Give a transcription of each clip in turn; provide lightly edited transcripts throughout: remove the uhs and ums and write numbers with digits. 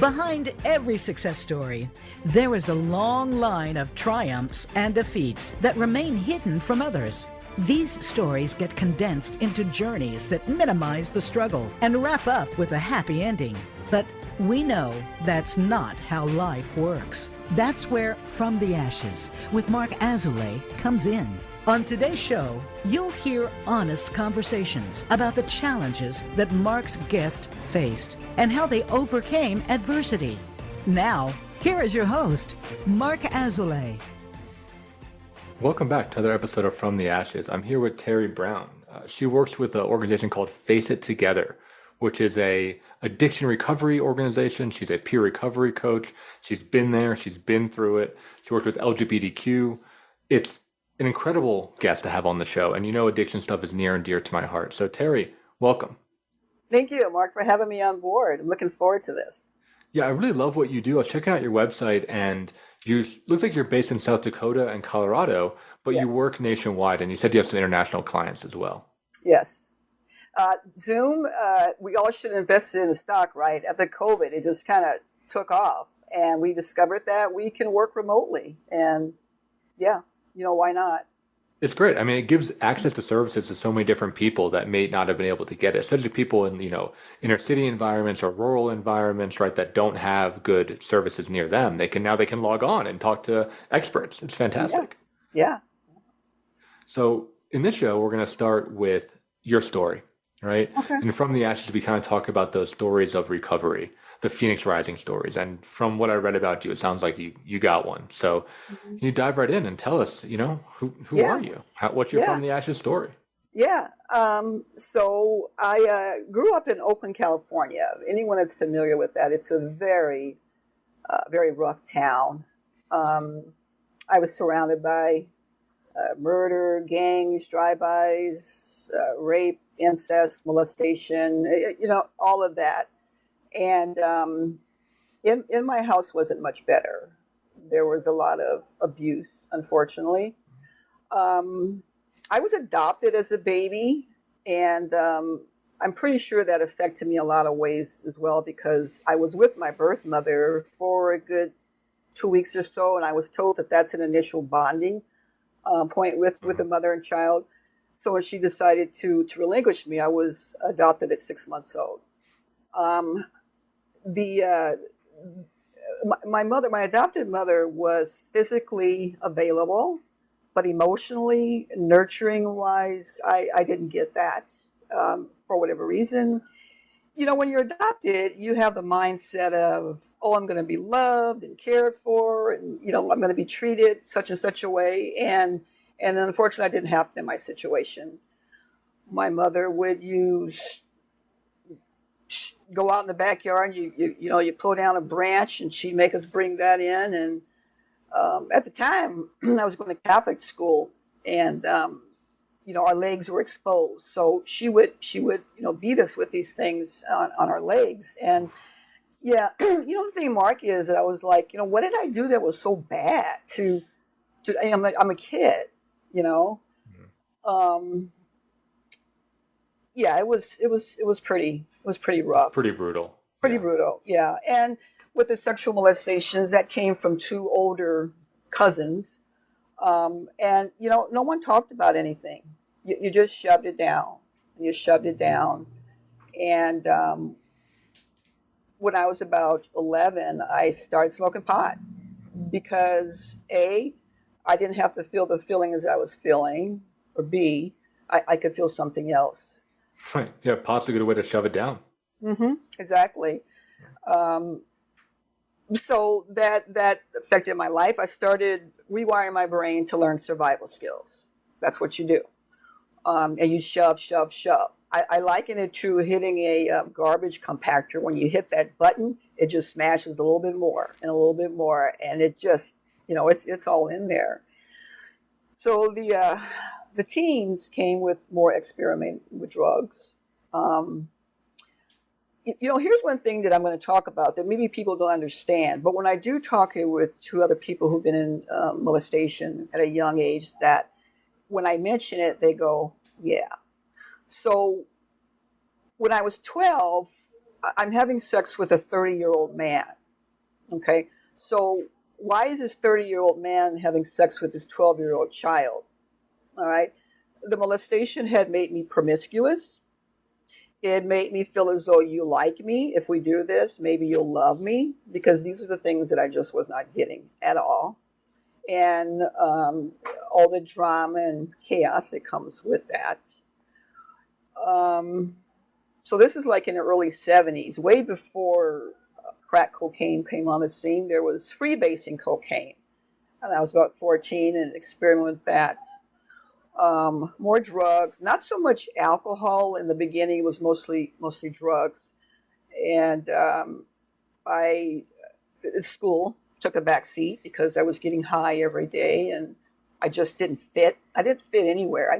Behind every success story, there is a long line of triumphs and defeats that remain hidden from others. These stories get condensed into journeys that minimize the struggle and wrap up with a happy ending. But we know that's not how life works. That's where From the Ashes with Mark Azoulay comes in. On today's show, you'll hear honest conversations about the challenges that Mark's guest faced and how they overcame adversity. Now, here is your host, Mark Azoulay. Welcome back to another episode of From the Ashes. I'm here with Terri Brown. She works with an organization called Face It Together, which is a addiction recovery organization. She's a peer recovery coach. She's been there. She's been through it. She works with LGBTQ. It's an incredible guest to have on the show. And you know addiction stuff is near and dear to my heart. So Terri, welcome. Thank you, Mark, for having me on board. I'm looking forward to this. Yeah, I really love what you do. I was checking out your website and looks like you're based in South Dakota and Colorado, but you work nationwide, and you said you have some international clients as well. Yes. Zoom, we all should have invested in the stock, right? After COVID, it just kind of took off, and we discovered that we can work remotely. And yeah, why not? It's great. I mean, it gives access to services to so many different people that may not have been able to get it, especially people in, inner city environments or rural environments, right, that don't have good services near them. They can log on and talk to experts. It's fantastic. Yeah. So in this show, we're going to start with your story, right? Okay. And from the ashes, we kind of talk about those stories of recovery, the Phoenix Rising stories. And from what I read about you, it sounds like you got one. So you dive right in and tell us, who are you? What's your From the Ashes story? Yeah. So I grew up in Oakland, California. Anyone that's familiar with that, it's a very, very rough town. I was surrounded by murder, gangs, drive-bys, rape, incest, molestation, all of that. And in my house wasn't much better. There was a lot of abuse, unfortunately. I was adopted as a baby, and I'm pretty sure that affected me a lot of ways as well, because I was with my birth mother for a good 2 weeks or so, and I was told that that's an initial bonding point with the mother and child. So when she decided to relinquish me, I was adopted at 6 months old. My adopted mother was physically available, but emotionally, nurturing wise, I didn't get that for whatever reason. When you're adopted, you have the mindset of, I'm going to be loved and cared for, and I'm going to be treated such and such a way. And unfortunately, that didn't happen in my situation. My mother would go out in the backyard, you pull down a branch, and she'd make us bring that in. And at the time, I was going to Catholic school, and our legs were exposed. So she would beat us with these things on our legs. And yeah, the thing, Mark, is that I was like, what did I do that was so bad to I'm a kid, Yeah, it was pretty rough. Pretty brutal. Pretty brutal, yeah. And with the sexual molestations that came from two older cousins, and no one talked about anything. You just shoved it down. And when I was about 11, I started smoking pot because A, I didn't have to feel the feelings I was feeling, or B, I could feel something else. Right. Yeah, pot's a good way to shove it down. Mm-hmm. Exactly. So that affected my life. I started rewiring my brain to learn survival skills. That's what you do. And you shove. I liken it to hitting a garbage compactor. When you hit that button, it just smashes a little bit more and a little bit more, and it just, it's all in there. So the teens came with more experiment with drugs. Here's one thing that I'm going to talk about that maybe people don't understand. But when I do talk here with two other people who've been in molestation at a young age, that when I mention it, they go, yeah. So when I was 12, I'm having sex with a 30-year-old man. Okay, so why is this 30-year-old man having sex with this 12-year-old child? All right, the molestation had made me promiscuous. It made me feel as though you like me. If we do this, maybe you'll love me, because these are the things that I just was not getting at all. And all the drama and chaos that comes with that. So this is like in the early 70s, way before crack cocaine came on the scene. There was freebasing cocaine. And I was about 14 and experimented with that. More drugs, not so much alcohol. In the beginning, it was mostly drugs. And I, at school, took a back seat because I was getting high every day, and I just didn't fit. I didn't fit anywhere. I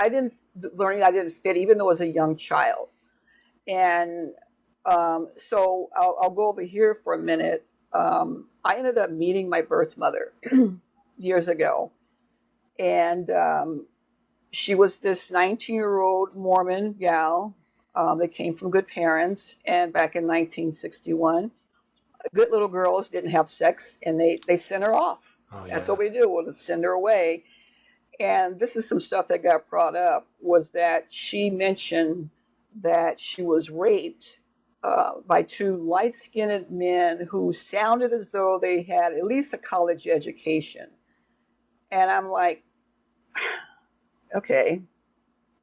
didn't learn I didn't fit, even though I was a young child. And so I'll go over here for a minute. I ended up meeting my birth mother years ago. And she was this 19-year-old Mormon gal that came from good parents. And back in 1961, good little girls didn't have sex, and they sent her off. Oh, yeah. That's what we do. We'll just send her away. And this is some stuff that got brought up, was that she mentioned that she was raped by two light-skinned men who sounded as though they had at least a college education. And I'm like, okay,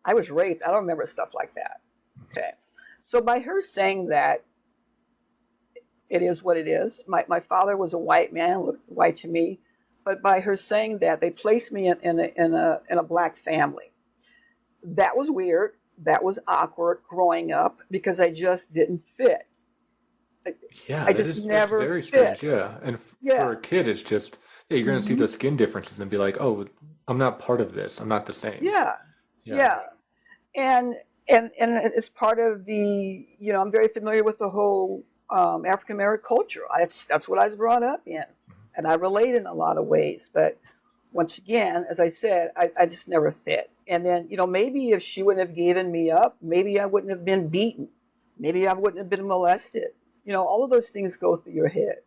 I was raped. I don't remember stuff like that. Okay. So by her saying that, it is what it is. My father was a white man, looked white to me. But by her saying that, they placed me in a black family. That was weird. That was awkward growing up because I just didn't fit. Yeah, I just never that's very fit. strange. Yeah, and for a kid, it's just you're going to see the skin differences and be like, oh, I'm not part of this. I'm not the same. Yeah. And it's part of the, I'm very familiar with the whole African American culture. That's what I was brought up in, and I relate in a lot of ways. But once again, as I said, I just never fit. And then, maybe if she wouldn't have given me up, maybe I wouldn't have been beaten. Maybe I wouldn't have been molested. All of those things go through your head.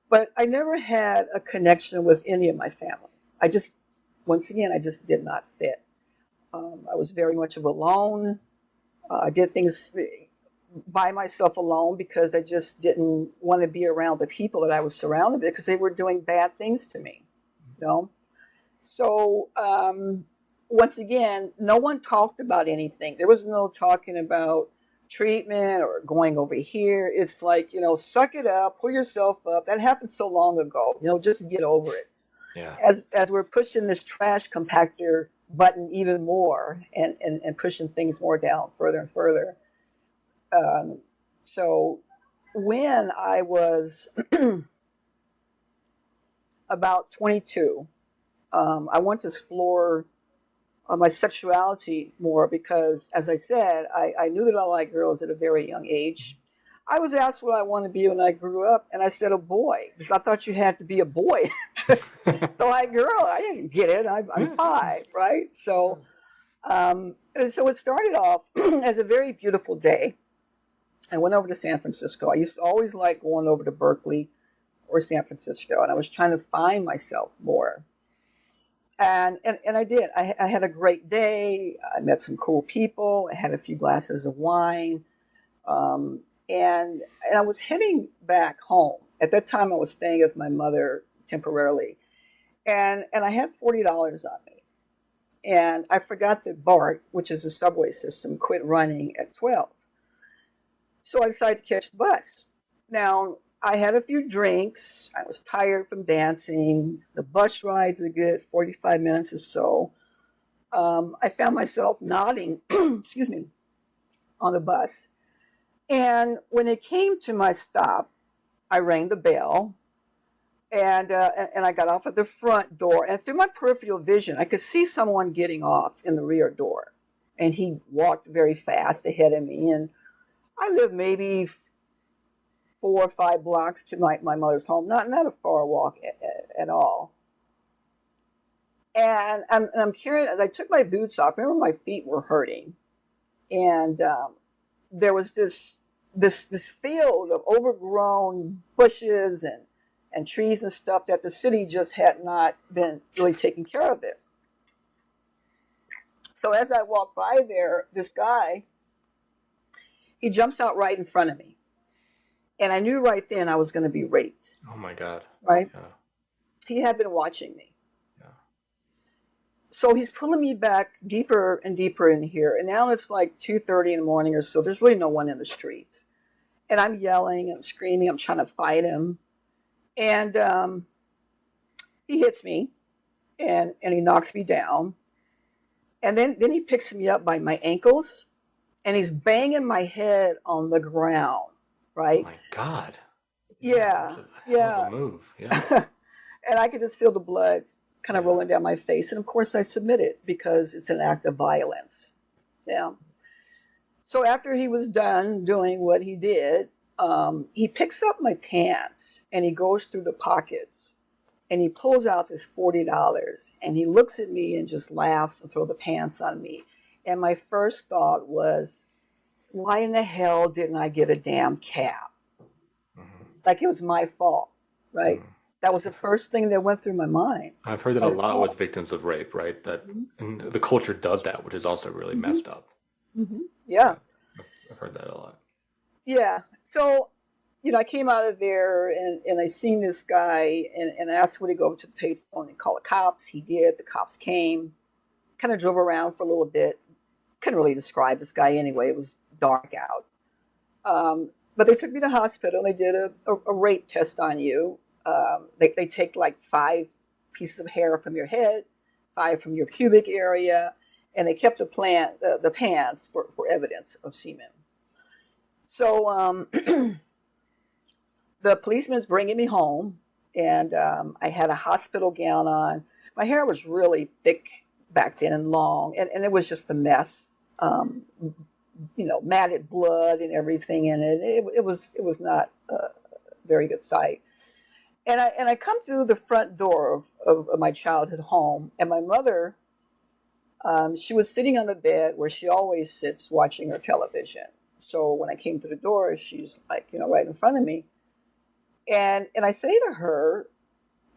But I never had a connection with any of my family. Once again, I just did not fit. I was very much of a lone. I did things by myself alone because I just didn't want to be around the people that I was surrounded with because they were doing bad things to me. So once again, no one talked about anything. There was no talking about treatment or going over here. It's like, suck it up, pull yourself up. That happened so long ago. Just get over it. Yeah. As we're pushing this trash compactor button even more and pushing things more down further and further. So when I was about 22, I wanted to explore my sexuality more because, as I said, I knew that I liked girls at a very young age. I was asked what I wanted to be when I grew up, and I said a boy, because I thought you had to be a boy to like girl. I didn't get it. I'm 5, right? So it started off as a very beautiful day. I went over to San Francisco. I used to always like going over to Berkeley or San Francisco, and I was trying to find myself more. And I did. I had a great day. I met some cool people. I had a few glasses of wine. And I was heading back home. At that time, I was staying with my mother temporarily. And I had $40 on me. And I forgot that BART, which is the subway system, quit running at 12. So I decided to catch the bus. Now, I had a few drinks. I was tired from dancing. The bus ride's a good 45 minutes or so. I found myself nodding, excuse me, on the bus. And when it came to my stop, I rang the bell, and I got off at the front door. And through my peripheral vision, I could see someone getting off in the rear door. And he walked very fast ahead of me. And I lived maybe 4 or 5 blocks to my mother's home, not a far walk at all. And I'm carrying, as I took my boots off, I remember my feet were hurting. And there was this this field of overgrown bushes and trees and stuff that the city just had not been really taking care of it. So as I walk by there, this guy, he jumps out right in front of me. And I knew right then I was going to be raped. Oh my God. Right? Yeah. He had been watching me. Yeah. So he's pulling me back deeper and deeper in here. And now it's like 2:30 in the morning or so. There's really no one in the streets. And I'm yelling, I'm screaming, I'm trying to fight him. And he hits me and he knocks me down. And then he picks me up by my ankles and he's banging my head on the ground. Right? Oh my God. Yeah. That's a hell of a move. Yeah. And I could just feel the blood kind of rolling down my face. And of course I submitted because it's an act of violence. Yeah. So after he was done doing what he did, he picks up my pants and he goes through the pockets and he pulls out this $40 and he looks at me and just laughs and throws the pants on me. And my first thought was, why in the hell didn't I get a damn cab? Mm-hmm. Like it was my fault, right? Mm-hmm. That was the first thing that went through my mind. I've heard that a lot with victims of rape, right? That and the culture does that, which is also really messed up. Mm-hmm. Yeah. I've heard that a lot. Yeah. So, I came out of there and I seen this guy and I asked would he go over to the payphone and call the cops. He did. The cops came, kind of drove around for a little bit. Couldn't really describe this guy anyway. It was dark out. But they took me to the hospital. They did a rape test on you. They take like 5 pieces of hair from your head, 5 from your pubic area, and they kept the pants for evidence of semen. So the policeman's bringing me home, and I had a hospital gown on. My hair was really thick back then and long, and it was just a mess. Matted blood and everything in it. It was not a very good sight. And I come through the front door of my childhood home, and my mother, she was sitting on the bed where she always sits watching her television. So when I came to the door, she's like, right in front of me. And I say to her,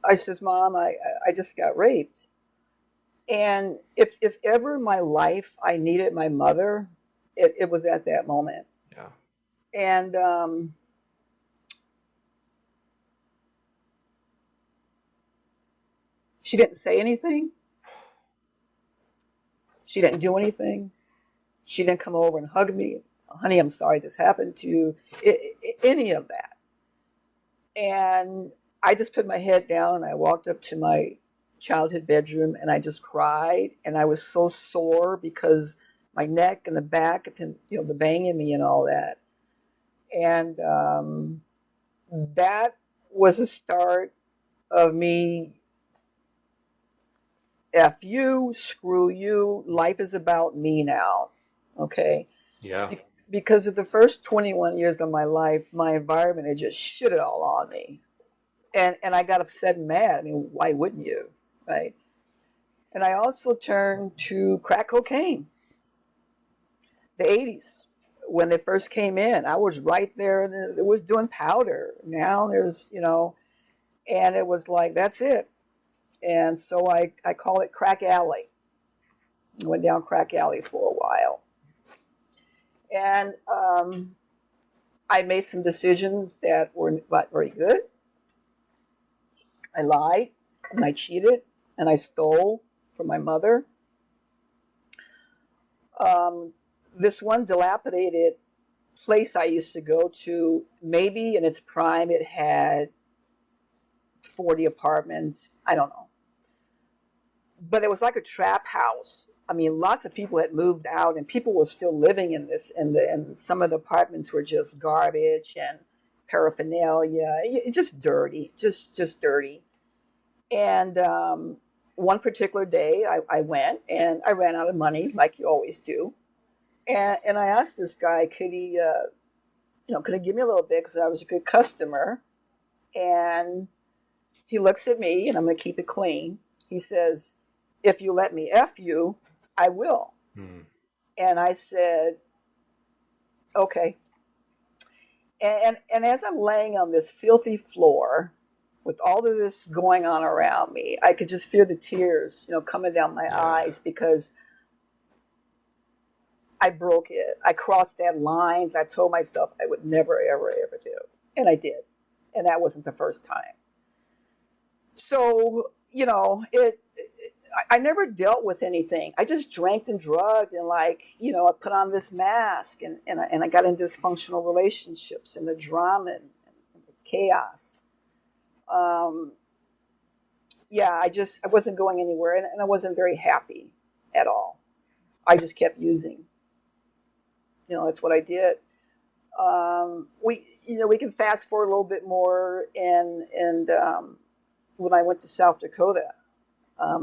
I says, Mom, I just got raped. And if ever in my life I needed my mother, it was at that moment. Yeah. And she didn't say anything. She didn't do anything. She didn't come over and hug me. Honey, I'm sorry this happened to you. Any of that. And I just put my head down and I walked up to my childhood bedroom and I just cried. And I was so sore because my neck and the back and the banging me and all that. And that was the start of me. F you, screw you. Life is about me now. Okay. Yeah. Because of the first 21 years of my life, my environment had just shit it all on me. And I got upset and mad. I mean, why wouldn't you? Right. And I also turned to crack cocaine. The 80s, when they first came in, I was right there. And it was doing powder. Now there's, and it was like, that's it. And so I call it Crack Alley. I went down Crack Alley for a while. And I made some decisions that were not very good. I lied, and I cheated, and I stole from my mother. This one dilapidated place I used to go to, maybe in its prime it had 40 apartments. I don't know. But it was like a trap house. I mean, lots of people had moved out, and people were still living in this. And some of the apartments were just garbage and paraphernalia, just dirty, just dirty. And one particular day, I went, and I ran out of money, like you always do. And I asked this guy, could he give me a little bit because I was a good customer. And he looks at me, and I'm going to keep it clean. He says, if you let me F you, I will. And I said, okay. And as I'm laying on this filthy floor with all of this going on around me, I could just feel the tears, coming down my eyes, because I broke it. I crossed that line that I told myself I would never, ever, ever do. And I did. And that wasn't the first time. So, I never dealt with anything. I just drank and drugged and I put on this mask and I got in dysfunctional relationships and the drama and the chaos. I wasn't going anywhere and I wasn't very happy at all. I just kept using. That's what I did. We can fast forward a little bit more and when I went to South Dakota,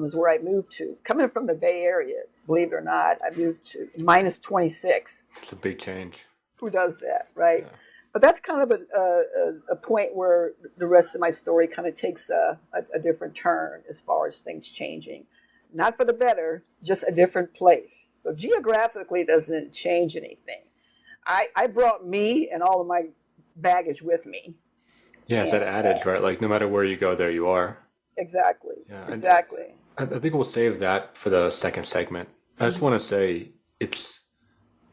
is where I moved to. Coming from the Bay Area, believe it or not, I moved to minus 26. It's a big change. Who does that, right? Yeah. But that's kind of a point where the rest of my story kind of takes a different turn as far as things changing. Not for the better, just a different place. So geographically, it doesn't change anything. I brought me and all of my baggage with me. Yeah, it's that adage, right? Like, no matter where you go, there you are. Exactly. Yeah, exactly. I think we'll save that for the second segment. I just want to say it's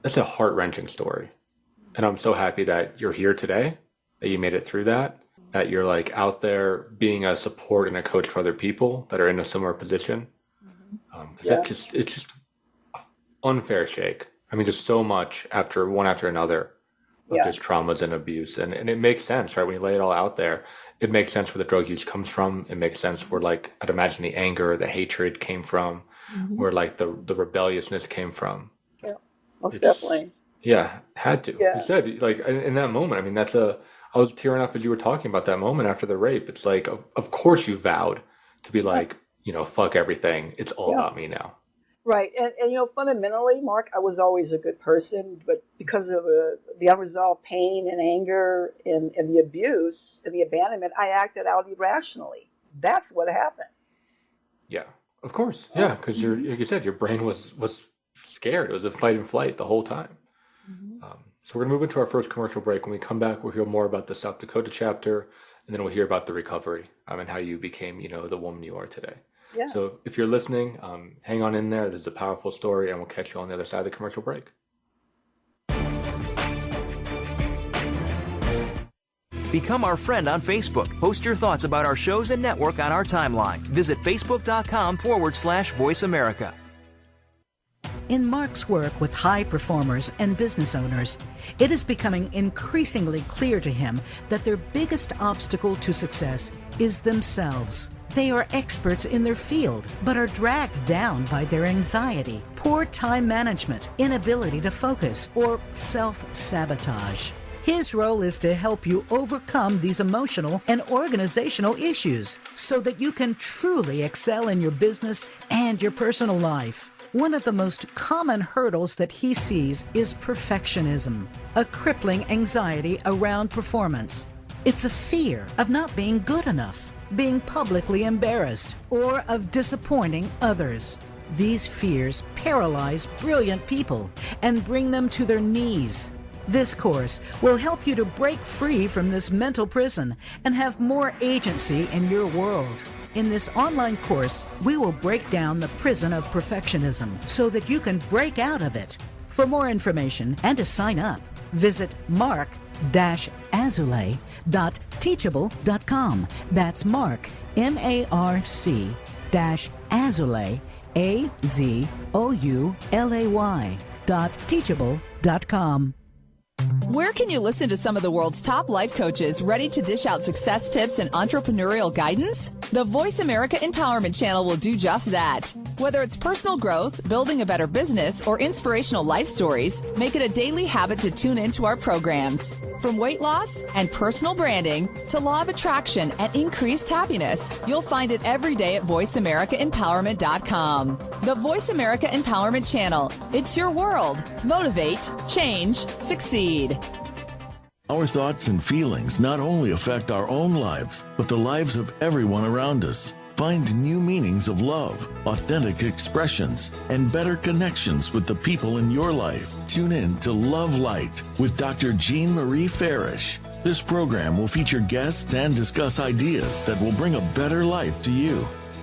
a heart-wrenching story. And I'm so happy that you're here today, that you made it through that you're out there being a support and a coach for other people that are in a similar position. Because it's just unfair shake. I mean, just so much one after another of just traumas and abuse. And it makes sense, right? When you lay it all out there, it makes sense where the drug use comes from. It makes sense where, I'd imagine the anger, the hatred came from, where, the rebelliousness came from. Yeah, most definitely. Yeah, had to. Yeah. You said, in that moment, I mean, I was tearing up as you were talking about that moment after the rape. It's of course you vowed to be fuck everything. It's all about me now. Right. And fundamentally, Mark, I was always a good person, but because of the unresolved pain and anger and the abuse and the abandonment, I acted out irrationally. That's what happened. Yeah, of course. Yeah, because like you said, your brain was scared. It was a fight and flight the whole time. So we're going to move into our first commercial break. When we come back, we'll hear more about the South Dakota chapter, and then we'll hear about the recovery and how you became, the woman you are today. Yeah. So if you're listening, hang on in there. This is a powerful story, and we'll catch you on the other side of the commercial break. Become our friend on Facebook. Post your thoughts about our shows and network on our timeline. Visit facebook.com/Voice America. In Mark's work with high performers and business owners, it is becoming increasingly clear to him that their biggest obstacle to success is themselves. They are experts in their field, but are dragged down by their anxiety, poor time management, inability to focus, or self-sabotage. His role is to help you overcome these emotional and organizational issues so that you can truly excel in your business and your personal life. One of the most common hurdles that he sees is perfectionism, a crippling anxiety around performance. It's a fear of not being good enough, being publicly embarrassed, or of disappointing others. These fears paralyze brilliant people and bring them to their knees. This course will help you to break free from this mental prison and have more agency in your world. In this online course, we will break down the prison of perfectionism so that you can break out of it. For more information and to sign up, visit mark-azulay.teachable.com. That's Mark, MARC-azulay, AZOULAY.teachable.com. Where can you listen to some of the world's top life coaches ready to dish out success tips and entrepreneurial guidance? The Voice America Empowerment Channel will do just that. Whether it's personal growth, building a better business, or inspirational life stories, make it a daily habit to tune into our programs. From weight loss and personal branding to law of attraction and increased happiness, you'll find it every day at voiceamericaempowerment.com. The Voice America Empowerment Channel. It's your world. Motivate, change, succeed. Our thoughts and feelings not only affect our own lives, but the lives of everyone around us. Find new meanings of love, authentic expressions, and better connections with the people in your life. Tune in to Love Light with Dr. Jean Marie Farish. This program will feature guests and discuss ideas that will bring a better life to you.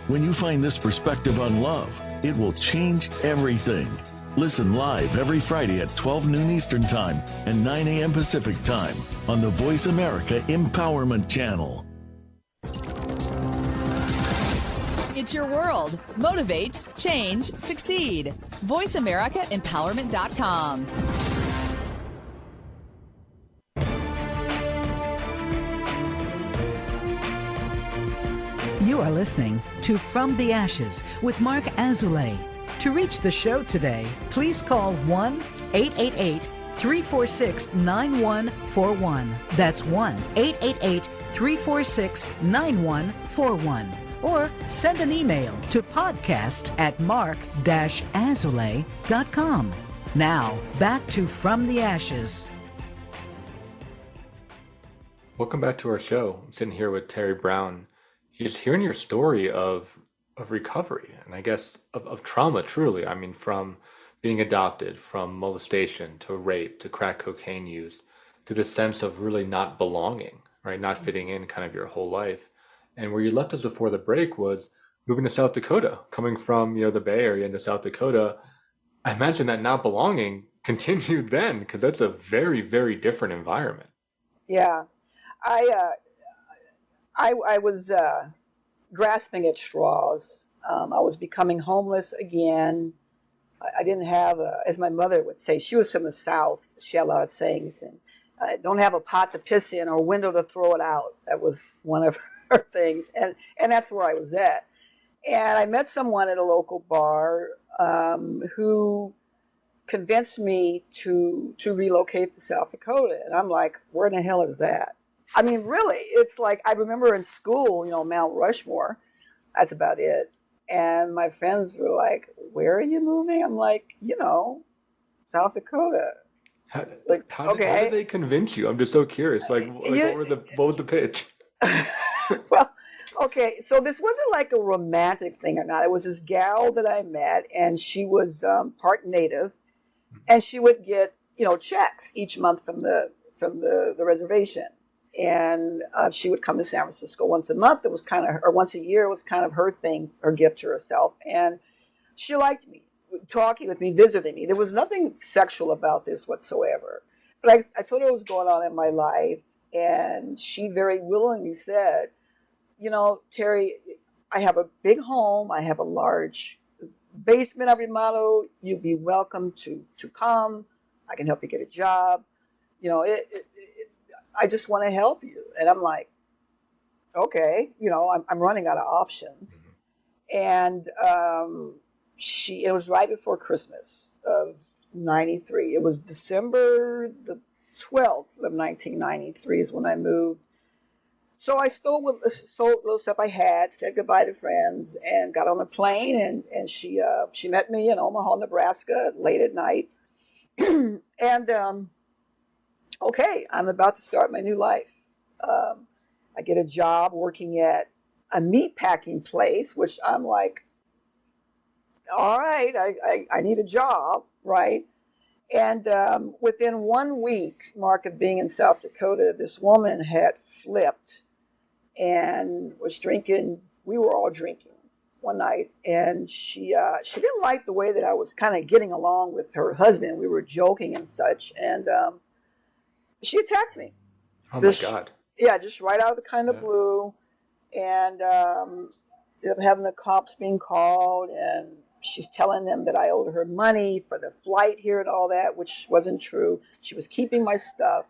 When you find this perspective on love, it will change everything. Listen live every Friday at 12 noon Eastern Time and 9 a.m. Pacific Time on the Voice America Empowerment Channel. It's your world. Motivate, change, succeed. VoiceAmericaEmpowerment.com. You are listening to From the Ashes with Mark Azoulay. To reach the show today, please call 1-888-346-9141. That's 1-888-346-9141. Or send an email to podcast@mark-azoulay.com. Now, back to From the Ashes. Welcome back to our show. I'm sitting here with Terri Brown. Just hearing your story of recovery and I guess of trauma, truly. I mean, from being adopted, from molestation to rape to crack cocaine use to the sense of really not belonging, right? Not fitting in kind of your whole life. And where you left us before the break was moving to South Dakota, coming from, the Bay Area into South Dakota. I imagine that not belonging continued then, because that's a very, very different environment. Yeah. I was grasping at straws. I was becoming homeless again. I didn't have, as my mother would say, she was from the South. She had a lot of sayings, and I don't have a pot to piss in or a window to throw it out. That was one of her things, and that's where I was at. And I met someone at a local bar who convinced me to relocate to South Dakota. And I'm like, where in the hell is that? I mean, really, it's like, I remember in school, Mount Rushmore, that's about it. And my friends were like, where are you moving? I'm like, South Dakota. How did they convince you? I'm just so curious. What was the pitch? Well, okay, so this wasn't like a romantic thing or not. It was this gal that I met, and she was part Native, and she would get checks each month from the reservation, and she would come to San Francisco once a month. It was or once a year. It was kind of her thing, her gift to herself, and she liked me, talking with me, visiting me. There was nothing sexual about this whatsoever, but I told her what was going on in my life. And she very willingly said, Terri, I have a big home. I have a large basement I remodeled. You'd be welcome to come. I can help you get a job. I just want to help you. And I'm like, okay, I'm running out of options. And it was right before Christmas of 93. It was December the 12th of 1993 is when I moved. So I sold little stuff I had, said goodbye to friends, and got on a plane. And she met me in Omaha, Nebraska, late at night. And okay, I'm about to start my new life. I get a job working at a meat packing place, which I'm like, all right, I need a job, right? And within 1 week, Mark, of being in South Dakota, this woman had flipped and was drinking. We were all drinking one night, and she didn't like the way that I was kind of getting along with her husband. We were joking and such, and she attacked me. Oh, my God. Yeah, just right out of the kind of blue, and ended up having the cops being called, and she's telling them that I owed her money for the flight here and all that, which wasn't true. She was keeping my stuff.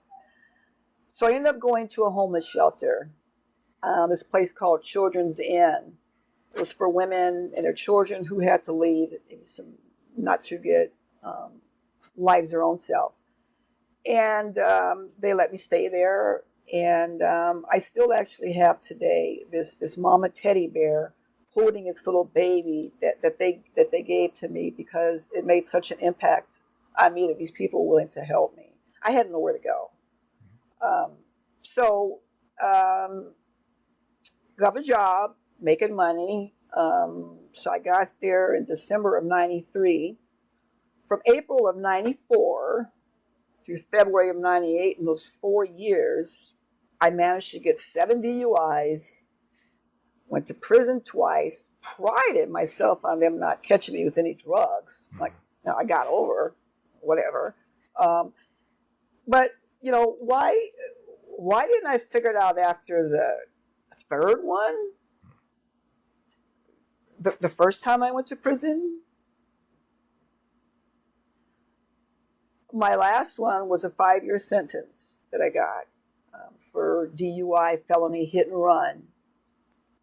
So I ended up going to a homeless shelter, this place called Children's Inn. It was for women and their children who had to lead some not too good lives their own self. And they let me stay there. And I still actually have today this mama teddy bear holding its little baby that they gave to me because it made such an impact on me that these people were willing to help me. I had nowhere to go. Got a job, making money. So I got there in December of 93. From April of 94 through February of 98, in those 4 years, I managed to get 7 DUIs, went to prison twice, prided myself on them not catching me with any drugs. Like, I got over, whatever. But, why didn't I figure it out after the third one? The first time I went to prison? My last one was a 5-year sentence that I got for DUI, felony, hit and run.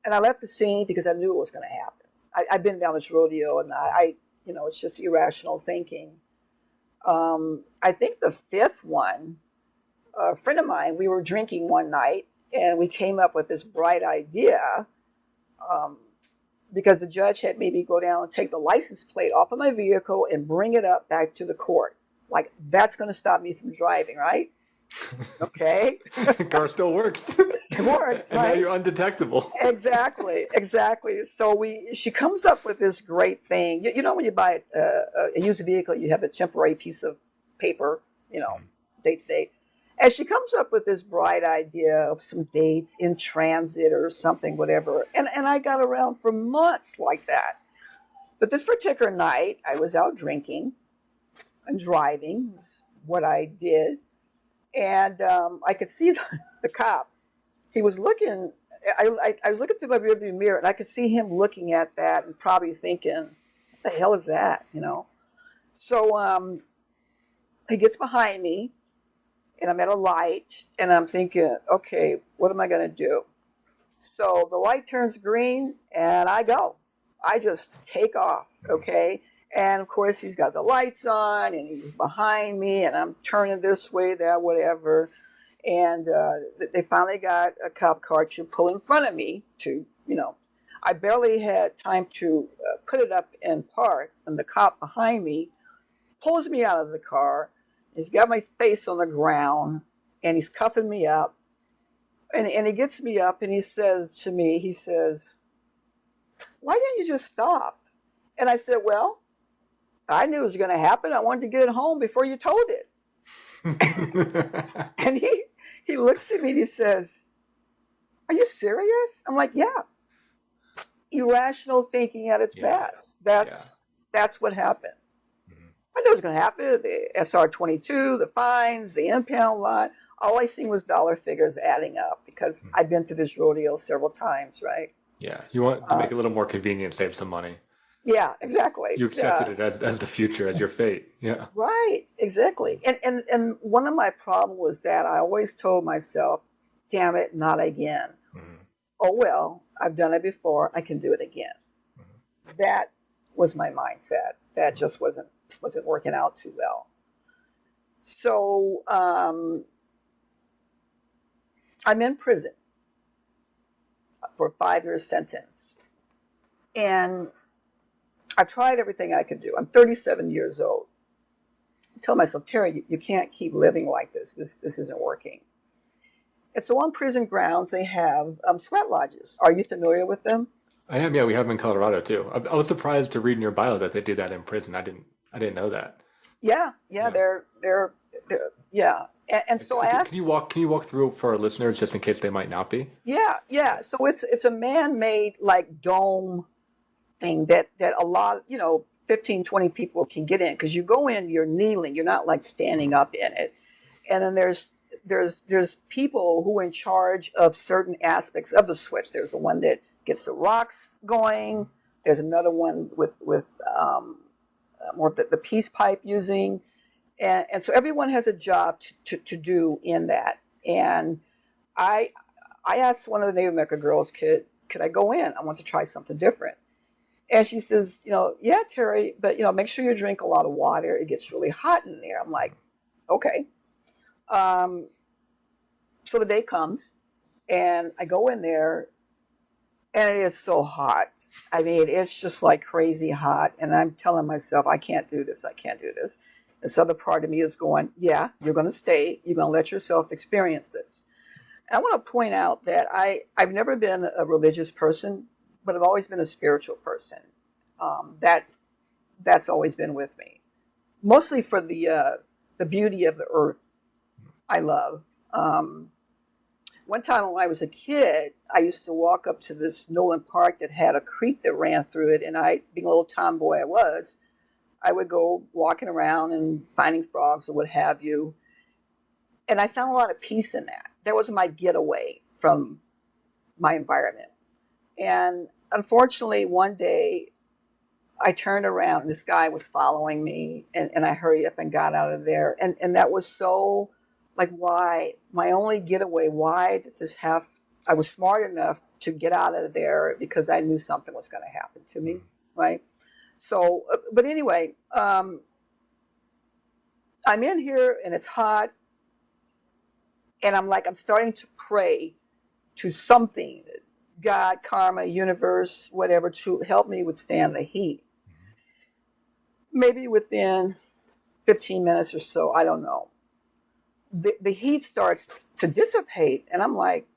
And I left the scene because I knew it was going to happen. I've been down this rodeo, and it's just irrational thinking. I think the fifth one, a friend of mine, we were drinking one night, and we came up with this bright idea because the judge had made me go down and take the license plate off of my vehicle and bring it up back to the court. Like, that's going to stop me from driving, right? Okay. The car still works. It works, and right? now you're undetectable. Exactly. So she comes up with this great thing. When you buy a used vehicle, you have a temporary piece of paper, date to date. And she comes up with this bright idea of some dates in transit or something, whatever. And I got around for months like that. But this particular night, I was out drinking and driving, is what I did. And I could see the cop. He was looking, I was looking through my rearview mirror, and I could see him looking at that and probably thinking, what the hell is that, So he gets behind me, and I'm at a light, and I'm thinking, okay, what am I going to do? So the light turns green, and I go. I just take off, okay? And, of course, he's got the lights on, and he's behind me, and I'm turning this way, that, whatever. And they finally got a cop car to pull in front of me to, I barely had time to put it up and park, and the cop behind me pulls me out of the car. He's got my face on the ground, and he's cuffing me up. And he gets me up, and he says to me, why didn't you just stop? And I said, well, I knew it was going to happen. I wanted to get it home before you told it. And he looks at me and he says, are you serious? I'm like, yeah. Irrational thinking at its best. That's what happened. Mm-hmm. I knew it was going to happen. The SR-22, the fines, the impound lot. All I seen was dollar figures adding up because I've been to this rodeo several times, right? Yeah. You want to make it a little more convenient, save some money. Yeah, exactly. You accepted it as the future, as your fate. Yeah. Right, exactly. And one of my problems was that I always told myself, damn it, not again. Mm-hmm. Oh, well, I've done it before. I can do it again. Mm-hmm. That was my mindset. That just wasn't working out too well. So I'm in prison for a 5-year sentence. And I've tried everything I could do. I'm 37 years old. I tell myself, Terri, you can't keep living like this. This isn't working. And so on prison grounds, they have sweat lodges. Are you familiar with them? I am. Yeah, we have them in Colorado too. I was surprised to read in your bio that they do that in prison. I didn't know that. Yeah. They're yeah. And so I asked. Can you walk through for our listeners just in case they might not be? Yeah. So it's a man-made like dome thing that a lot, 15, 20 people can get in because you go in, you're kneeling, you're not like standing up in it. And then there's people who are in charge of certain aspects of the switch. There's the one that gets the rocks going. There's another one with more the peace pipe using. And so everyone has a job to do in that. And I asked one of the Native American girls, could I go in? I want to try something different. And she says, yeah, Terri, but, make sure you drink a lot of water. It gets really hot in there. I'm like, okay. So the day comes, and I go in there, and it is so hot. I mean, it's just like crazy hot. And I'm telling myself, I can't do this. This other part of me is going, yeah, you're going to stay. You're going to let yourself experience this. And I want to point out that I've never been a religious person, but I've always been a spiritual person. That's always been with me, mostly for the beauty of the earth. I love. One time when I was a kid, I used to walk up to this Nolan Park that had a creek that ran through it, and I, being a little tomboy I would go walking around and finding frogs or what have you. And I found a lot of peace in that. That was my getaway from my environment. And unfortunately, one day I turned around and this guy was following me, and I hurried up and got out of there. And that was so, like, why? My only getaway, why did this have? I was smart enough to get out of there because I knew something was going to happen to me, right? So, but anyway, I'm in here and it's hot, and I'm starting to pray to something, God, karma, universe, whatever, to help me withstand the heat. Maybe within 15 minutes or so, I don't know. The heat starts to dissipate, and I'm like,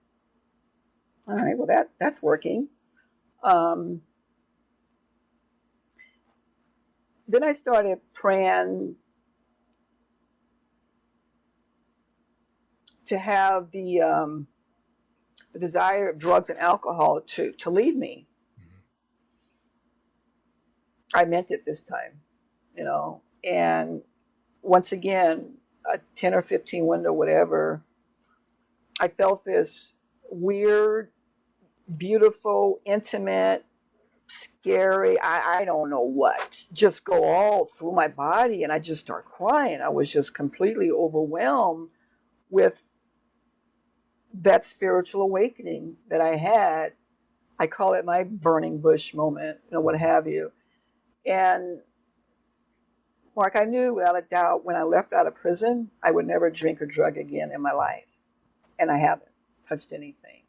all right, well, that's working. Then I started praying to have the desire of drugs and alcohol to leave me. I meant it this time, and once again, a 10 or 15 window, whatever, I felt this weird, beautiful, intimate, scary, I don't know what, just go all through my body, and I just start crying. I was just completely overwhelmed with that spiritual awakening that I had. I call it my burning bush moment, what have you. And Mark, I knew without a doubt when I left out of prison, I would never drink or drug again in my life. And I haven't touched anything.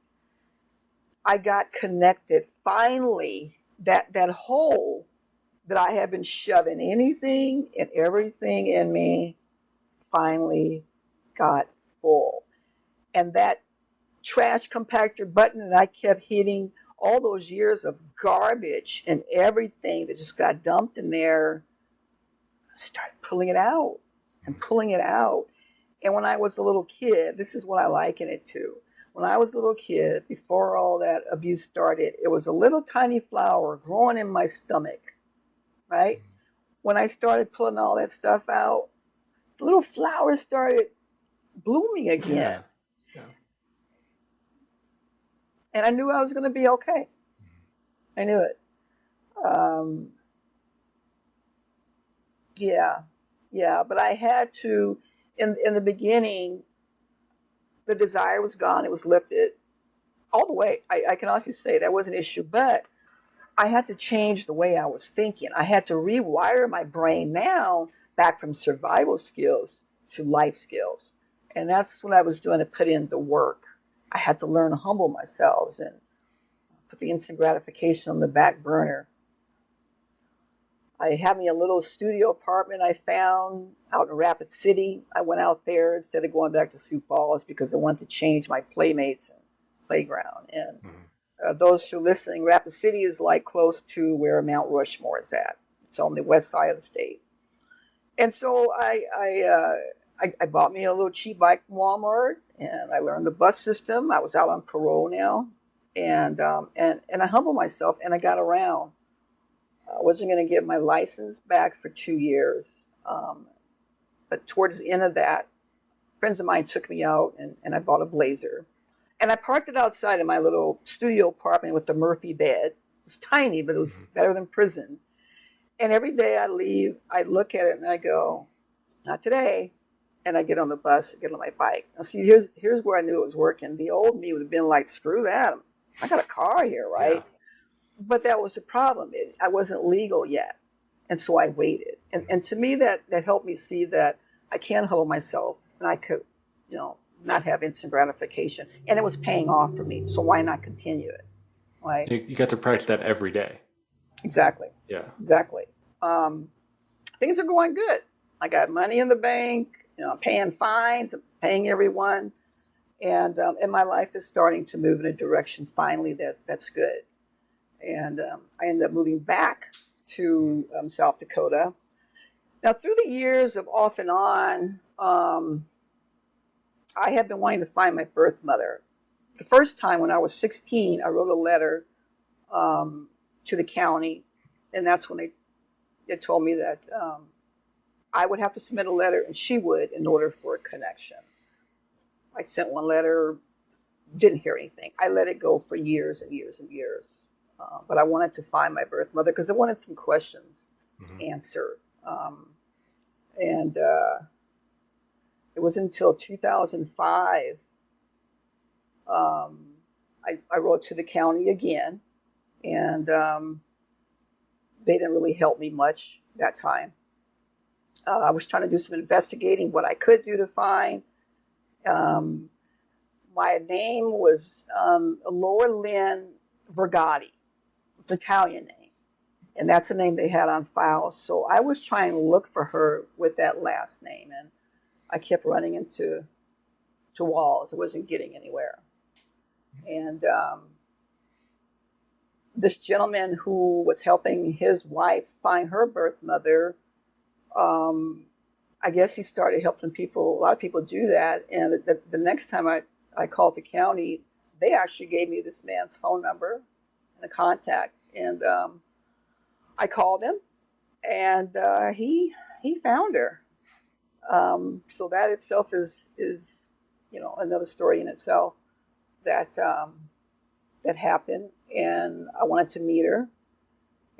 I got connected finally. That hole that I had been shoving anything and everything in me finally got full. And that trash compactor button that I kept hitting, all those years of garbage and everything that just got dumped in there, I started pulling it out and pulling it out. And when I was a little kid, this is what I liken it to. When I was a little kid, before all that abuse started, it was a little tiny flower growing in my stomach, right? When I started pulling all that stuff out, the little flowers started blooming again. Yeah. And I knew I was going to be okay. I knew it. Yeah, but I had to, in the beginning, the desire was gone. It was lifted all the way. I can honestly say that was an issue, but I had to change the way I was thinking. I had to rewire my brain now back from survival skills to life skills. And that's what I was doing, to put in the work. I had to learn to humble myself and put the instant gratification on the back burner. I had me a little studio apartment I found out in Rapid City. I went out there instead of going back to Sioux Falls because I wanted to change my playmates and playground. And those who are listening, Rapid City is like close to where Mount Rushmore is at. It's on the west side of the state. And so I bought me a little cheap bike from Walmart, and I learned the bus system. I was out on parole now, and I humbled myself, and I got around. I wasn't going to get my license back for 2 years. But towards the end of that, friends of mine took me out, and I bought a Blazer. And I parked it outside in my little studio apartment with the Murphy bed. It was tiny, but it was better than prison. And every day I leave, I look at it, and I go, not today. And I get on the bus, get on my bike. Now, see, here's where I knew it was working. The old me would have been like, screw that. I got a car here, right? Yeah. But that was the problem. I wasn't legal yet. And so I waited. And to me, that helped me see that I can humble myself, and I could, not have instant gratification. And it was paying off for me. So why not continue it? Right? You got to practice that every day. Exactly. Yeah. Exactly. Things are going good. I got money in the bank. I'm paying fines. I'm paying everyone. And my life is starting to move in a direction finally that's good. And I ended up moving back to South Dakota. Now, through the years of off and on, I had been wanting to find my birth mother. The first time when I was 16, I wrote a letter to the county, and that's when they told me that I would have to submit a letter and she would in order for a connection. I sent one letter, didn't hear anything. I let it go for years and years and years. But I wanted to find my birth mother because I wanted some questions answered. And it was until 2005, I wrote to the county again, and they didn't really help me much that time. I was trying to do some investigating, what I could do to find. My name was Laura Lynn Vergati. It's an Italian name, and that's the name they had on file. So I was trying to look for her with that last name, and I kept running into walls. I wasn't getting anywhere. And this gentleman who was helping his wife find her birth mother, I guess he started helping people. A lot of people do that. And the next time I called the county, they actually gave me this man's phone number and a contact. And I called him, and he found her. So that itself is another story in itself that happened. And I wanted to meet her.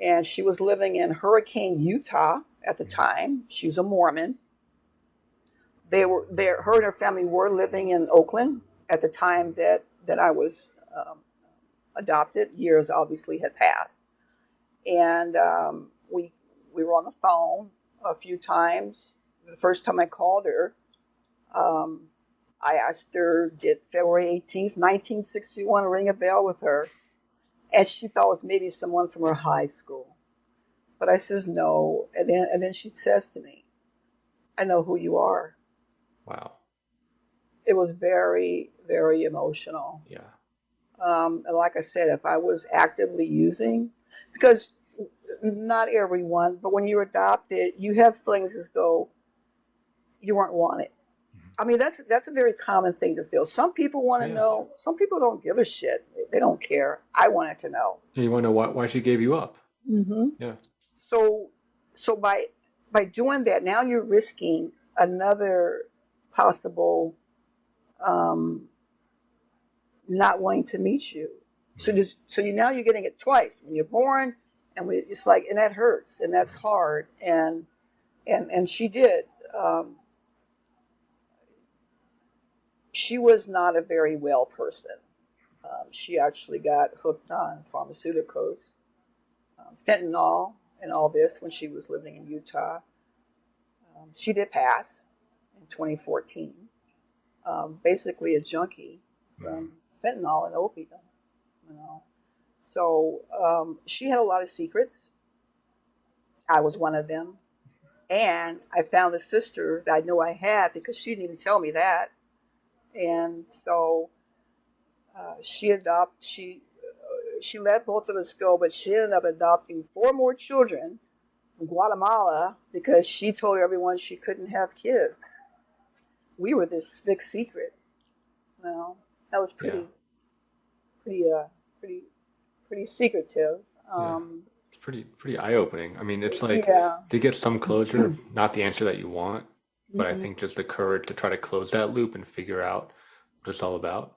And she was living in Hurricane, Utah at the time. She was a Mormon. Her and her family were living in Oakland at the time that I was adopted. Years obviously had passed. And we were on the phone a few times. The first time I called her, I asked her, did February 18th, 1961 ring a bell with her? And she thought it was maybe someone from her high school. But I says no. And then she says to me, I know who you are. Wow. It was very, very emotional. Yeah. And like I said, if I was actively using, because not everyone, but when you're adopted, you have feelings as though you weren't wanted. I mean, that's a very common thing to feel. Some people want to know. Some people don't give a shit. They don't care. I wanted to know. Yeah, you want to know why she gave you up. Mm-hmm. Yeah. So by doing that, now you're risking another possible not wanting to meet you. So now you're getting it twice when you're born, and it's like, and that hurts, and that's hard, and she did. She was not a very well person. She actually got hooked on pharmaceuticals, fentanyl, and all this when she was living in Utah. She did pass in 2014. Basically a junkie from fentanyl and opium. So she had a lot of secrets. I was one of them. And I found a sister that I knew I had because she didn't even tell me that. And so she let both of us go, but she ended up adopting 4 more children from Guatemala because she told everyone she couldn't have kids. We were this big secret. That was pretty secretive. It's pretty eye-opening. I mean, it's like to get some closure, not the answer that you want, but I think just the courage to try to close that loop and figure out what it's all about.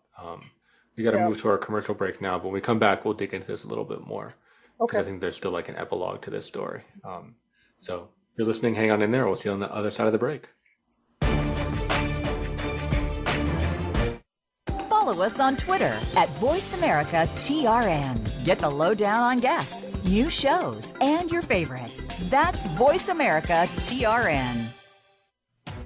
We got to move to our commercial break now, but when we come back, we'll dig into this a little bit more. Okay. I think there's still like an epilogue to this story. So if you're listening, hang on in there. We'll see you on the other side of the break. Follow us on Twitter at VoiceAmericaTRN. Get the lowdown on guests, new shows, and your favorites. That's VoiceAmericaTRN.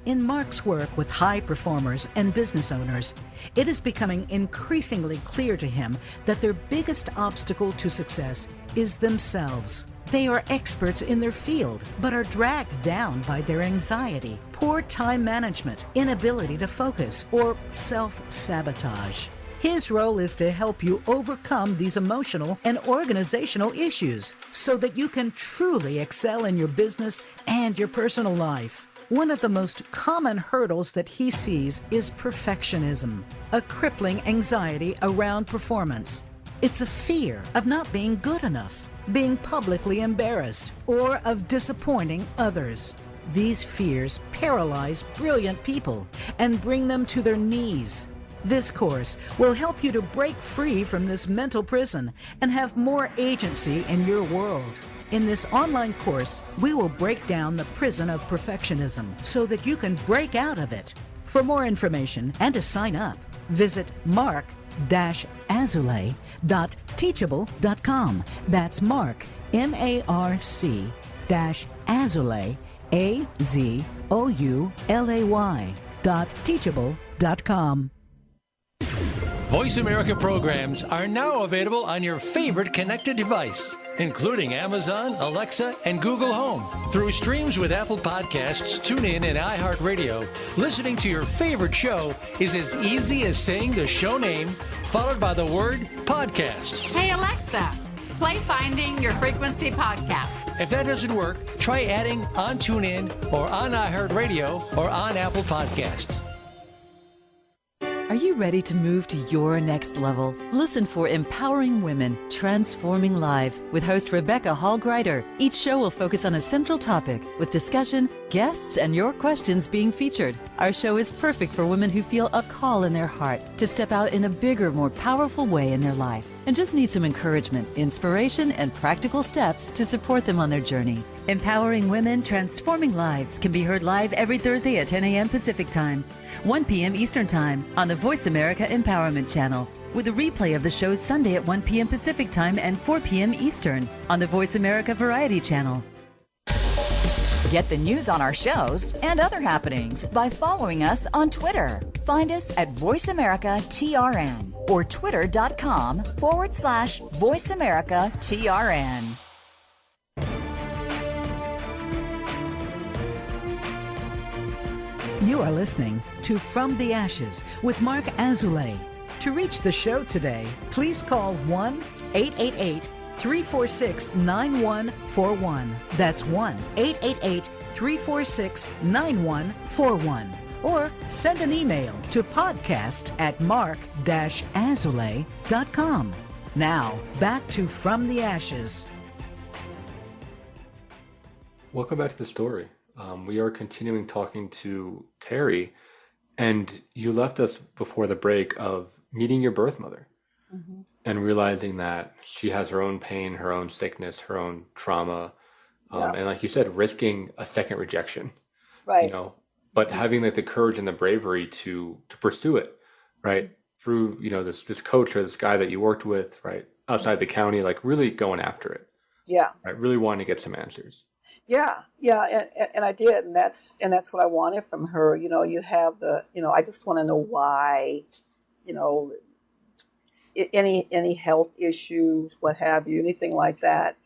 In Mark's work with high performers and business owners, it is becoming increasingly clear to him that their biggest obstacle to success is themselves. They are experts in their field, but are dragged down by their anxiety, poor time management, inability to focus, or self-sabotage. His role is to help you overcome these emotional and organizational issues so that you can truly excel in your business and your personal life. One of the most common hurdles that he sees is perfectionism, a crippling anxiety around performance. It's a fear of not being good enough, being publicly embarrassed, or of disappointing others. These fears paralyze brilliant people and bring them to their knees. This course will help you to break free from this mental prison and have more agency in your world. In this online course, we will break down the prison of perfectionism so that you can break out of it. For more information and to sign up, visit mark-azulay.teachable.com. That's Mark, MARC-azulay, AZOULAY.teachable.com. Voice America programs are now available on your favorite connected device, including Amazon, Alexa, and Google Home. Through streams with Apple Podcasts, TuneIn, and iHeartRadio, listening to your favorite show is as easy as saying the show name followed by the word podcast. Hey, Alexa, play Finding Your Frequency podcast. If that doesn't work, try adding on TuneIn or on iHeartRadio or on Apple Podcasts. Are you ready to move to your next level? Listen for Empowering Women, Transforming Lives with host Rebecca Hall-Greider. Each show will focus on a central topic with discussion, guests, and your questions being featured. Our show is perfect for women who feel a call in their heart to step out in a bigger, more powerful way in their life and just need some encouragement, inspiration, and practical steps to support them on their journey. Empowering Women, Transforming Lives can be heard live every Thursday at 10 a.m. Pacific Time, 1 p.m. Eastern Time on the Voice America Empowerment Channel, with a replay of the show Sunday at 1 p.m. Pacific Time and 4 p.m. Eastern on the Voice America Variety Channel. Get the news on our shows and other happenings by following us on Twitter. Find us at Voice America TRN or twitter.com/Voice America TRN. You are listening to From the Ashes with Mark Azulay. To reach the show today, please call 1-888-346-9141. That's 1-888-346-9141. Or send an email to podcast@mark-azulay.com. Now, back to From the Ashes. Welcome back to the story. We are continuing talking to Terri, and you left us before the break of meeting your birth mother and realizing that she has her own pain, her own sickness, her own trauma, and like you said, risking a second rejection, Right. you know, but having like the courage and the bravery to pursue it, right? Through, you know, this coach or this guy that you worked with, right, outside the county, like really going after it. Yeah. Right, really wanting to get some answers. Yeah, and I did, and that's what I wanted from her. You know, you have I just want to know why, any health issues, what have you, anything like that.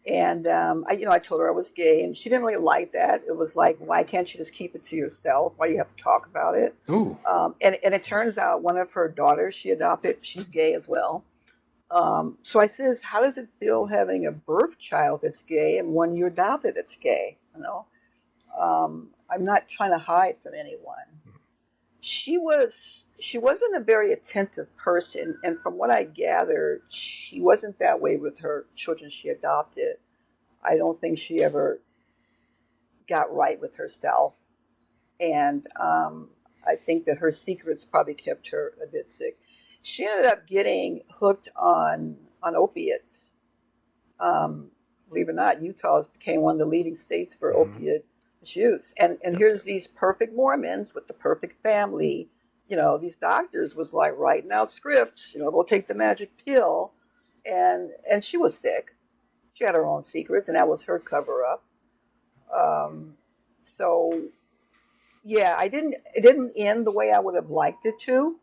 And I told her I was gay, and she didn't really like that. It was like, why can't you just keep it to yourself? Why do you have to talk about it? Ooh. And it turns out one of her daughters she adopted, she's gay as well. So I says, how does it feel having a birth child that's gay and one you adopted that's gay? I'm not trying to hide from anyone. She wasn't a very attentive person, and from what I gathered, she wasn't that way with her children she adopted. I don't think she ever got right with herself, and I think that her secrets probably kept her a bit sick. She ended up getting hooked on opiates. Believe it or not, Utah became one of the leading states for opiate use. And here's these perfect Mormons with the perfect family. These doctors was like writing out scripts. Go take the magic pill, and she was sick. She had her own secrets, and that was her cover up. So yeah, it didn't end the way I would have liked it to.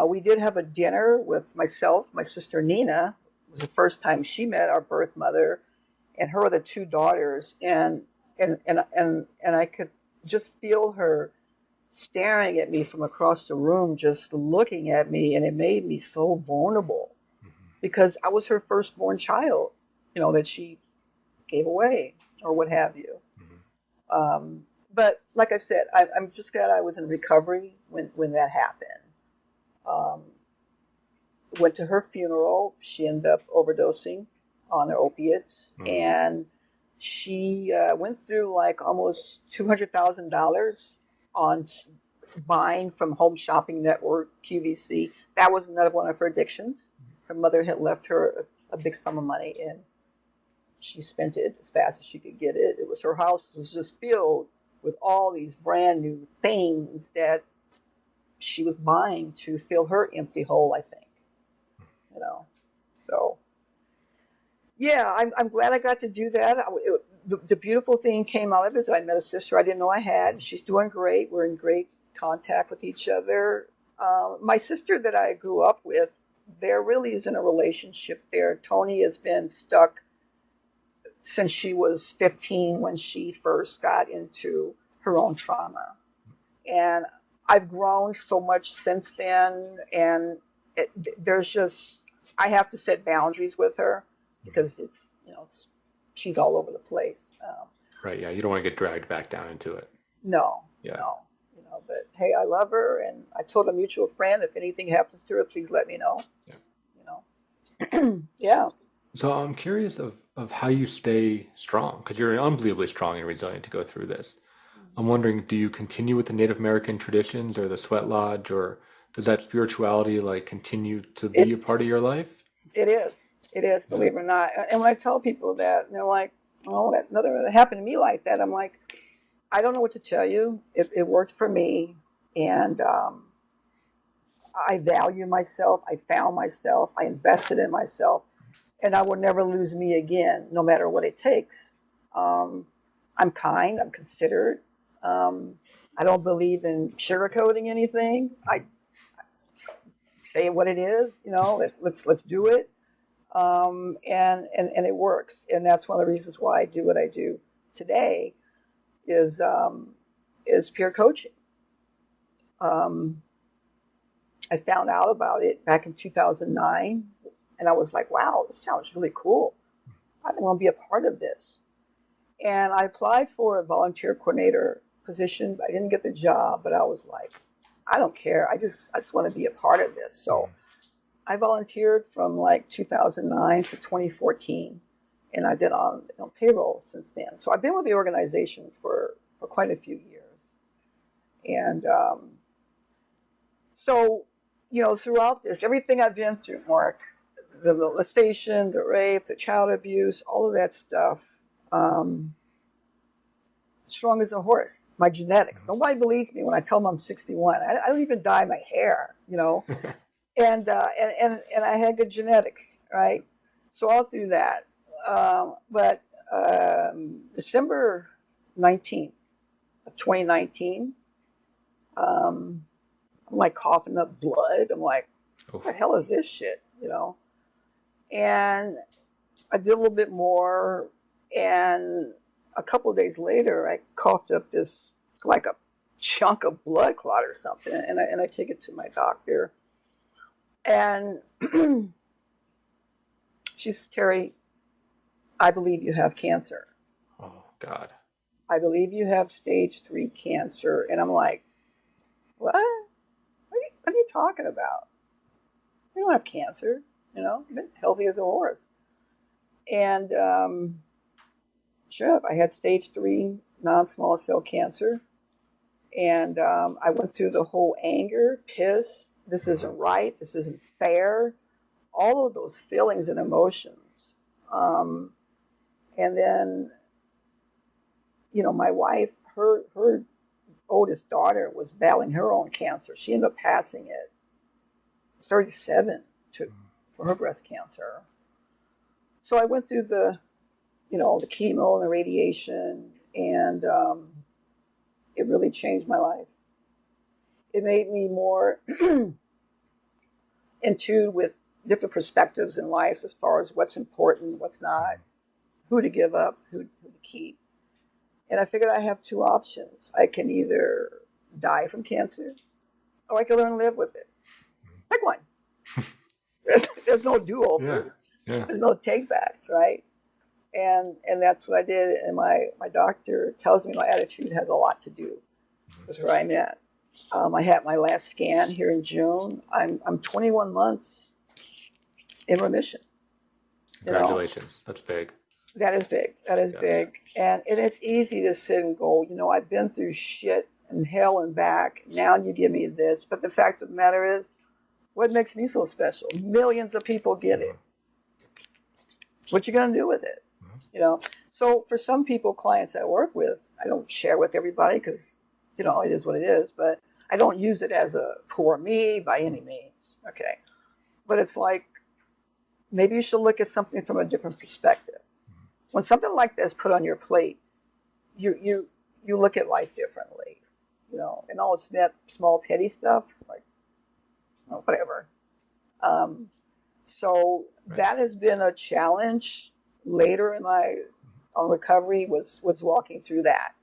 We did have a dinner with myself, my sister Nina. It was the first time she met our birth mother, and her other two daughters, and I could just feel her staring at me from across the room, just looking at me, and it made me so vulnerable because I was her firstborn child, that she gave away or what have you. But like I said, I'm just glad I was in recovery when that happened. Went to her funeral. She ended up overdosing on her opiates, and she went through like almost $200,000 on buying from Home Shopping Network, QVC. That was another one of her addictions. Her mother had left her a big sum of money, and she spent it as fast as she could get it. It was her house was just filled with all these brand new things that she was buying to fill her empty hole, I think. So yeah, I'm glad I got to do that. The beautiful thing came out of it is I met a sister I didn't know I had. She's doing great. We're in great contact with each other. My sister that I grew up with, there really isn't a relationship there. Tony has been stuck since she was 15 when she first got into her own trauma. And I've grown so much since then, and I have to set boundaries with her because she's all over the place. Right, yeah, you don't want to get dragged back down into it. No. But hey, I love her, and I told a mutual friend, if anything happens to her, please let me know. Yeah. Yeah. So I'm curious of how you stay strong, because you're unbelievably strong and resilient to go through this. I'm wondering, do you continue with the Native American traditions or the Sweat Lodge, or does that spirituality continue to be a part of your life? It is, believe it or not. And when I tell people that, they're like, "Oh, that happened to me like that." I'm like, I don't know what to tell you. It worked for me, and I value myself. I found myself. I invested in myself, and I will never lose me again, no matter what it takes. I'm kind. I'm considerate. I don't believe in sugarcoating anything. I say what it is. Let's do it, and it works. And that's one of the reasons why I do what I do today. Is peer coaching. I found out about it back in 2009, and I was like, wow, this sounds really cool. I want to be a part of this. And I applied for a volunteer coordinator position. I didn't get the job, but I was like, I don't care. I just want to be a part of this. So I volunteered from 2009 to 2014. And I've been on payroll since then. So I've been with the organization for quite a few years. And so, throughout this, everything I've been through, Mark, the molestation, the rape, the child abuse, all of that stuff, strong as a horse, my genetics. Nobody believes me when I tell them I'm 61. I don't even dye my hair, and I had good genetics, right? So all through that. But December 19th of 2019, I'm coughing up blood. I'm like, what the hell is this shit, And I did a little bit more, and a couple of days later, I coughed up this, a chunk of blood clot or something, and I take it to my doctor. And she says, Terri, I believe you have cancer. Oh, God. I believe you have stage 3 cancer. And I'm like, what? What are you talking about? You don't have cancer. You've been healthy as a horse. And sure, I had stage 3 non-small cell cancer. And I went through the whole anger, piss, this isn't right, this isn't fair, all of those feelings and emotions. And then, my wife, her oldest daughter was battling her own cancer. She ended up passing at 37 for her breast cancer. So I went through the chemo and the radiation, and it really changed my life. It made me more in tune with different perspectives in life as far as what's important, what's not, who to give up, who to keep. And I figured I have 2 options. I can either die from cancer, or I could learn to live with it. Pick one. There's no do-over. Yeah. There's no take-backs, right? And that's what I did. And my doctor tells me my attitude has a lot to do with where I'm at. I had my last scan here in June. I'm 21 months in remission. Congratulations. That's big. That is big. That is big. And it's easy to sit and go, I've been through shit and hell and back. Now you give me this. But the fact of the matter is, what makes me so special? Millions of people get it. What you going to do with it? So for some people, clients I work with, I don't share with everybody because, it is what it is. But I don't use it as a poor me by any means. Okay. But it's like, maybe you should look at something from a different perspective. When something like this is put on your plate, you look at life differently, and all this small petty stuff, like, whatever. So that has been a challenge later in my recovery was walking through that.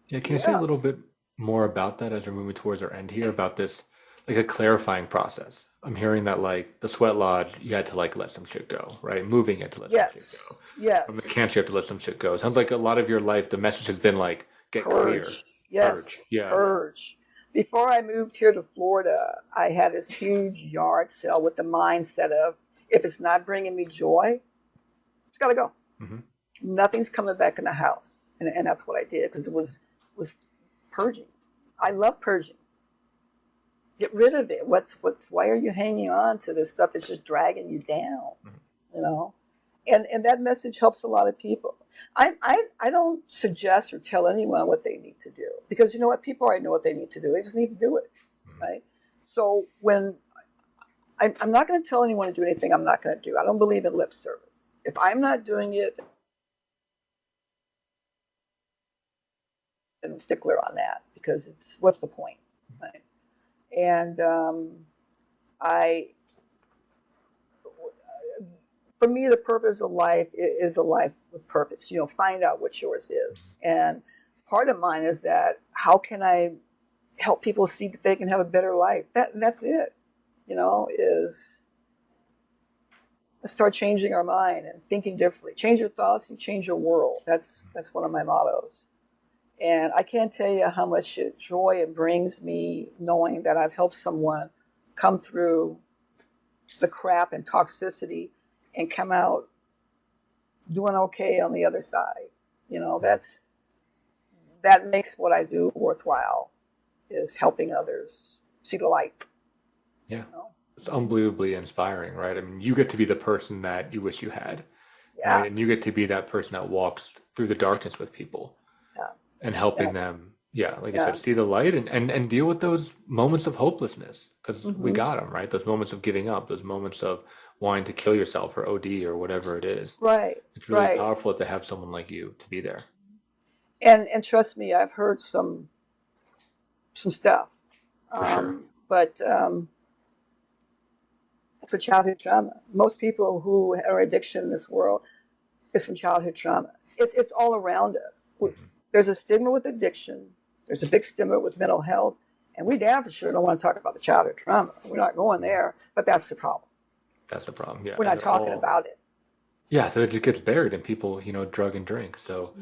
Can you say a little bit more about that as we're moving towards our end here, about this, like a clarifying process? I'm hearing that, like, the sweat lodge, you had to, like, let some shit go, right? Moving, you had to let some shit go. Yes. From the cancer, you have to let some shit go. It sounds like a lot of your life, the message has been, like, get Purge. clear. Yes. Purge. Yeah. Purge. Before I moved here to Florida, I had this huge yard sale with the mindset of, if it's not bringing me joy, it's got to go. Mm-hmm. Nothing's coming back in the house. And that's what I did, because it was purging. I love purging. Get rid of it. Why are you hanging on to this stuff that's just dragging you down? And that message helps a lot of people. I don't suggest or tell anyone what they need to do, because people already know what they need to do. They just need to do it, right? So when I'm not going to tell anyone to do anything I'm not going to do. I don't believe in lip service. If I'm not doing it, I'm a stickler on that, because what's the point, right? And for me, the purpose of life is a life with purpose. Find out what yours is. And part of mine is that, how can I help people see that they can have a better life? That's it. Is start changing our mind and thinking differently. Change your thoughts, you change your world. That's one of my mottos. And I can't tell you how much joy it brings me knowing that I've helped someone come through the crap and toxicity and come out doing okay on the other side. That makes what I do worthwhile, is helping others see the light. Yeah. It's unbelievably inspiring, right? I mean, you get to be the person that you wish you had. Yeah. Right? And you get to be that person that walks through the darkness with people. And helping them, like you said, see the light and deal with those moments of hopelessness, because we got them, right? Those moments of giving up, those moments of wanting to kill yourself or OD or whatever it is. Right. It's really powerful to have someone like you to be there. And trust me, I've heard some stuff. For sure. But it's for childhood trauma. Most people who are addiction in this world is from childhood trauma. It's all around us. There's a stigma with addiction. There's a big stigma with mental health. And we damn for sure don't want to talk about the childhood trauma. We're not going there, but that's the problem. That's the problem, yeah. We're not talking about it. Yeah, so it just gets buried and people, drug and drink. So,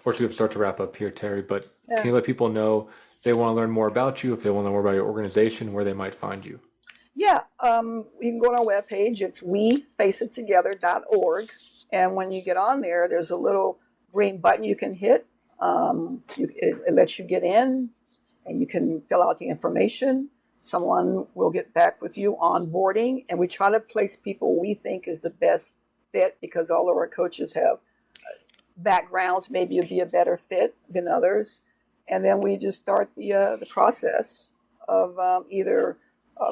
fortunately, we start to wrap up here, Terri, but can you let people know if they want to learn more about you, if they want to learn more about your organization, where they might find you? Yeah, you can go on our webpage. It's wefaceit.org. And when you get on there, there's a little green button you can hit. It lets you get in, and you can fill out the information. Someone will get back with you onboarding, and we try to place people we think is the best fit, because all of our coaches have backgrounds. Maybe you'd be a better fit than others, and then we just start the process of either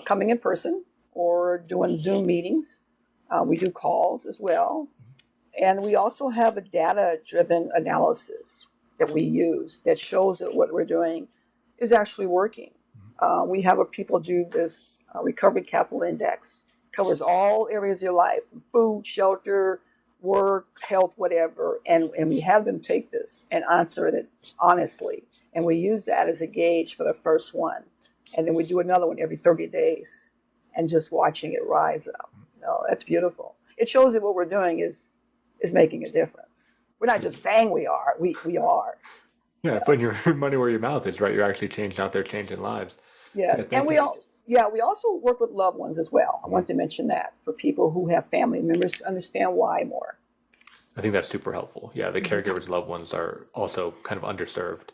coming in person or doing Zoom meetings. We do calls as well, and we also have a data-driven analysis that we use that shows that what we're doing is actually working. We have people do this recovery capital index, covers all areas of your life, food, shelter, work, health, whatever, and we have them take this and answer it honestly. And we use that as a gauge for the first one. And then we do another one every 30 days and just watching it rise up. That's beautiful. It shows that what we're doing is making a difference. We're not just saying we are, we are. Yeah, putting your money where your mouth is, right? You're actually changing out there, changing lives. Yes, and we also work with loved ones as well. I want to mention that for people who have family members to understand why more. I think that's super helpful. Yeah, the caregivers' loved ones are also kind of underserved.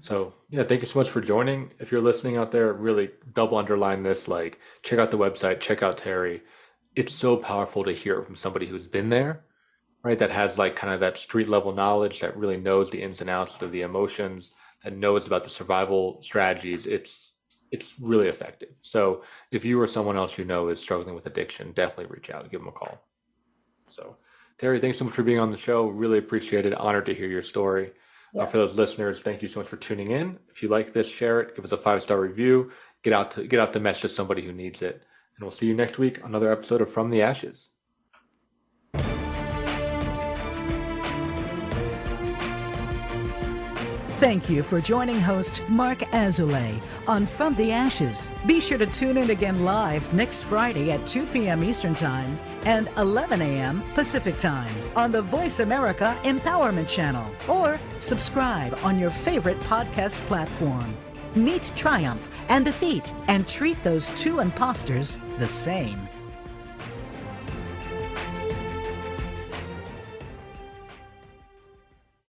So, yeah, thank you so much for joining. If you're listening out there, really double underline this, like check out the website, check out Terri. It's so powerful to hear from somebody who's been there, right? That has like kind of that street level knowledge, that really knows the ins and outs of the emotions, that knows about the survival strategies. It's really effective. So if you or someone else you know is struggling with addiction, definitely reach out and give them a call. So Terri, thanks so much for being on the show. Really appreciate it. Honored to hear your story. Yeah. For those listeners, thank you so much for tuning in. If you like this, share it. Give us a 5-star review. Get out the message to somebody who needs it. And we'll see you next week on another episode of From the Ashes. Thank you for joining host Mark Azoulay on From the Ashes. Be sure to tune in again live next Friday at 2 p.m. Eastern Time and 11 a.m. Pacific Time on the Voice America Empowerment Channel, or subscribe on your favorite podcast platform. Meet triumph and defeat and treat those two imposters the same.